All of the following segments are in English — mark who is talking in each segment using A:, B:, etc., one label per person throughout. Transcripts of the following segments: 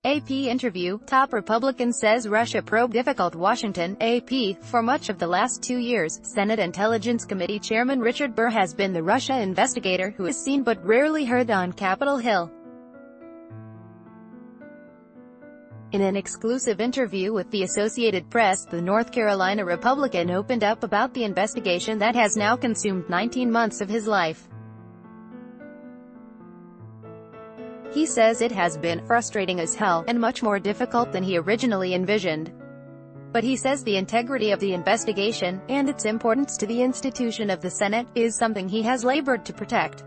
A: AP interview, top Republican says Russia probe difficult Washington. AP, for much of the last 2 years, Senate Intelligence Committee Chairman Richard Burr has been the Russia investigator who is seen but rarely heard on Capitol Hill. In an exclusive interview with the Associated Press, the North Carolina Republican opened up about the investigation that has now consumed 19 months of his life. He says it has been frustrating as hell, and much more difficult than he originally envisioned. But he says the integrity of the investigation, and its importance to the institution of the Senate, is something he has labored to protect.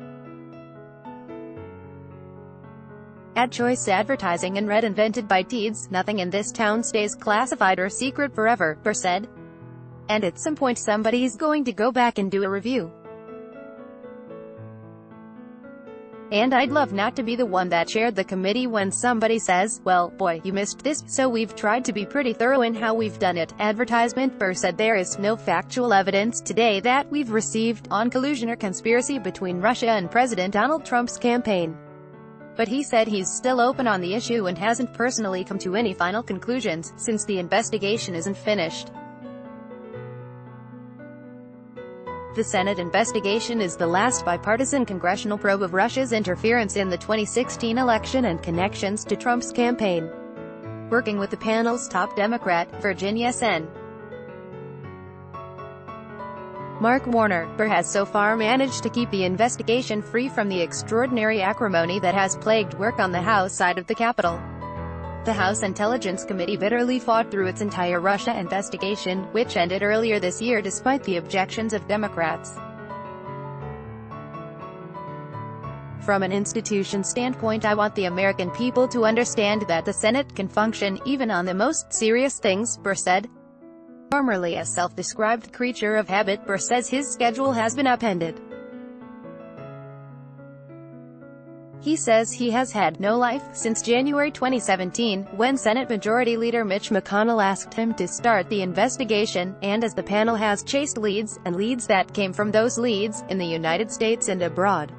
A: At Choice Advertising and Red invented by Teeds, nothing in this town stays classified or secret forever, Burr said. And at some point somebody's going to go back and do a review. And I'd love not to be the one that chaired the committee when somebody says, well, boy, you missed this, so we've tried to be pretty thorough in how we've done it. Advertisement. Burr said there is no factual evidence today that we've received on collusion or conspiracy between Russia and President Donald Trump's campaign. But he said he's still open on the issue and hasn't personally come to any final conclusions, since the investigation isn't finished. The Senate investigation is the last bipartisan congressional probe of Russia's interference in the 2016 election and connections to Trump's campaign. Working with the panel's top Democrat, Virginia Sen. Mark Warner, Burr has so far managed to keep the investigation free from the extraordinary acrimony that has plagued work on the House side of the Capitol. The House Intelligence Committee bitterly fought through its entire Russia investigation, which ended earlier this year despite the objections of Democrats. From an institution standpoint, I want the American people to understand that the Senate can function, even on the most serious things, Burr said. Formerly a self-described creature of habit, Burr says his schedule has been upended. He says he has had no life since January 2017, when Senate Majority Leader Mitch McConnell asked him to start the investigation, and as the panel has chased leads, and leads that came from those leads, in the United States and abroad.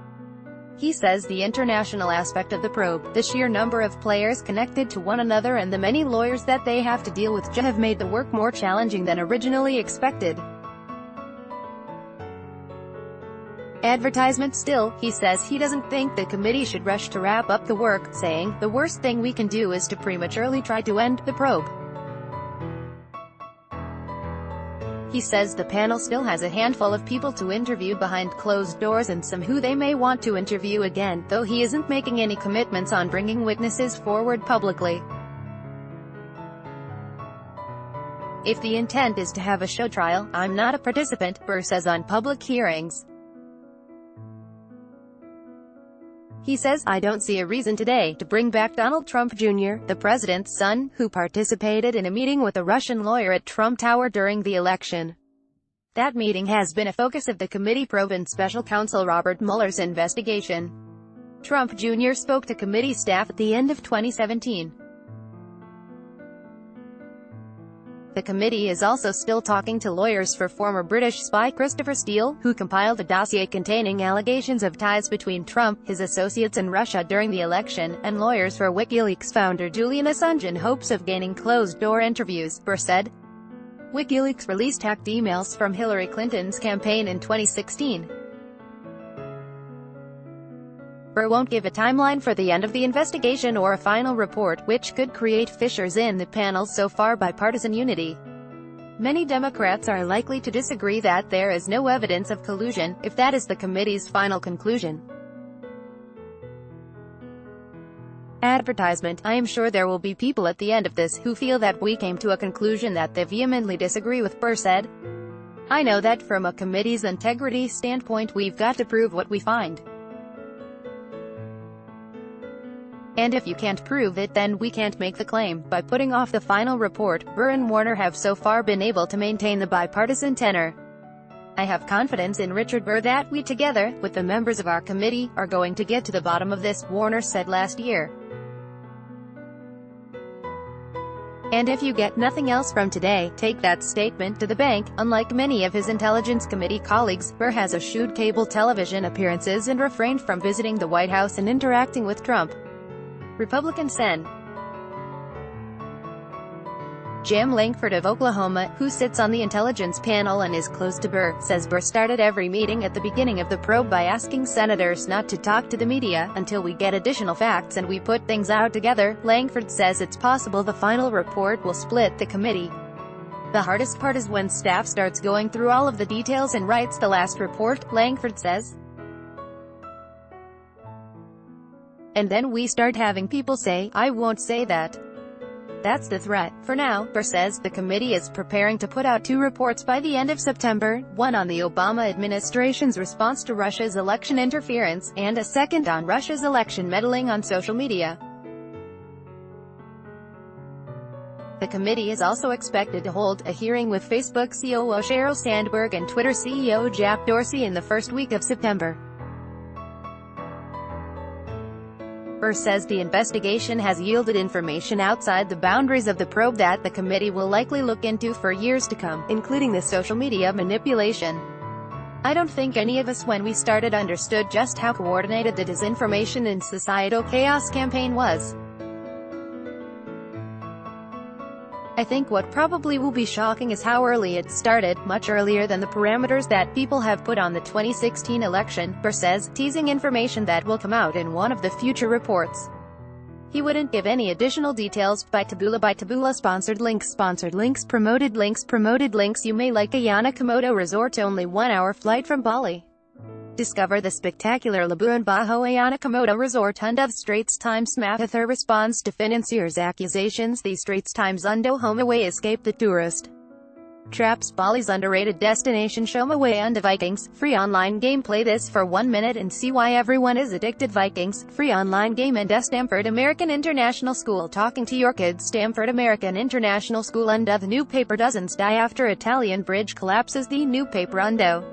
A: He says the international aspect of the probe, the sheer number of players connected to one another and the many lawyers that they have to deal with have made the work more challenging than originally expected. Advertisement. Still, he says he doesn't think the committee should rush to wrap up the work, saying, the worst thing we can do is to prematurely try to end the probe. He says the panel still has a handful of people to interview behind closed doors and some who they may want to interview again, though he isn't making any commitments on bringing witnesses forward publicly. If the intent is to have a show trial, I'm not a participant, Burr says on public hearings. He says, I don't see a reason today to bring back Donald Trump Jr., the president's son, who participated in a meeting with a Russian lawyer at Trump Tower during the election. That meeting has been a focus of the committee probe and special counsel Robert Mueller's investigation. Trump Jr. spoke to committee staff at the end of 2017. The committee is also still talking to lawyers for former British spy Christopher Steele, who compiled a dossier containing allegations of ties between Trump, his associates and Russia during the election, and lawyers for WikiLeaks founder Julian Assange in hopes of gaining closed-door interviews, Burr said. WikiLeaks released hacked emails from Hillary Clinton's campaign in 2016. Burr won't give a timeline for the end of the investigation or a final report, which could create fissures in the panel's so far bipartisan unity. Many Democrats are likely to disagree that there is no evidence of collusion, if that is the committee's final conclusion. Advertisement. I am sure there will be people at the end of this who feel that we came to a conclusion that they vehemently disagree with, Burr said. I know that from a committee's integrity standpoint we've got to prove what we find. And if you can't prove it, then we can't make the claim. By putting off the final report, Burr and Warner have so far been able to maintain the bipartisan tenor. I have confidence in Richard Burr that we together, with the members of our committee, are going to get to the bottom of this, Warner said last year. And if you get nothing else from today, take that statement to the bank. Unlike many of his Intelligence Committee colleagues, Burr has eschewed cable television appearances and refrained from visiting the White House and interacting with Trump. Republican Sen. Jim Langford of Oklahoma, who sits on the intelligence panel and is close to Burr, says Burr started every meeting at the beginning of the probe by asking senators not to talk to the media until we get additional facts and we put things out together. Langford says it's possible the final report will split the committee. The hardest part is when staff starts going through all of the details and writes the last report, Langford says. And then we start having people say, I won't say that. That's the threat. For now, Burr says, the committee is preparing to put out 2 reports by the end of September, one on the Obama administration's response to Russia's election interference, and a second on Russia's election meddling on social media. The committee is also expected to hold a hearing with Facebook COO Sheryl Sandberg and Twitter CEO Jack Dorsey in the first week of September. Burr says the investigation has yielded information outside the boundaries of the probe that the committee will likely look into for years to come, including the social media manipulation. I don't think any of us when we started understood just how coordinated the disinformation and societal chaos campaign was. I think what probably will be shocking is how early it started, much earlier than the parameters that people have put on the 2016 election, Burr says, teasing information that will come out in one of the future reports. He wouldn't give any additional details. By Taboola sponsored links promoted links. You may like Ayana Komodo Resort, only 1-hour flight from Bali. Discover the spectacular Labuan Bajo Ayana Komodo Resort. Undof Straits Times Mahathir responds to financiers' accusations. The Straits Times undo home away escape the tourist traps Bali's underrated destination. Show away on the Vikings. Free online game. Play this for 1 minute and see why everyone is addicted. Vikings. Free online game. And Stamford American International School. Talking to your kids. Stamford American International School. Undo the new paper. Dozens die after Italian bridge collapses. The new paper. Undo.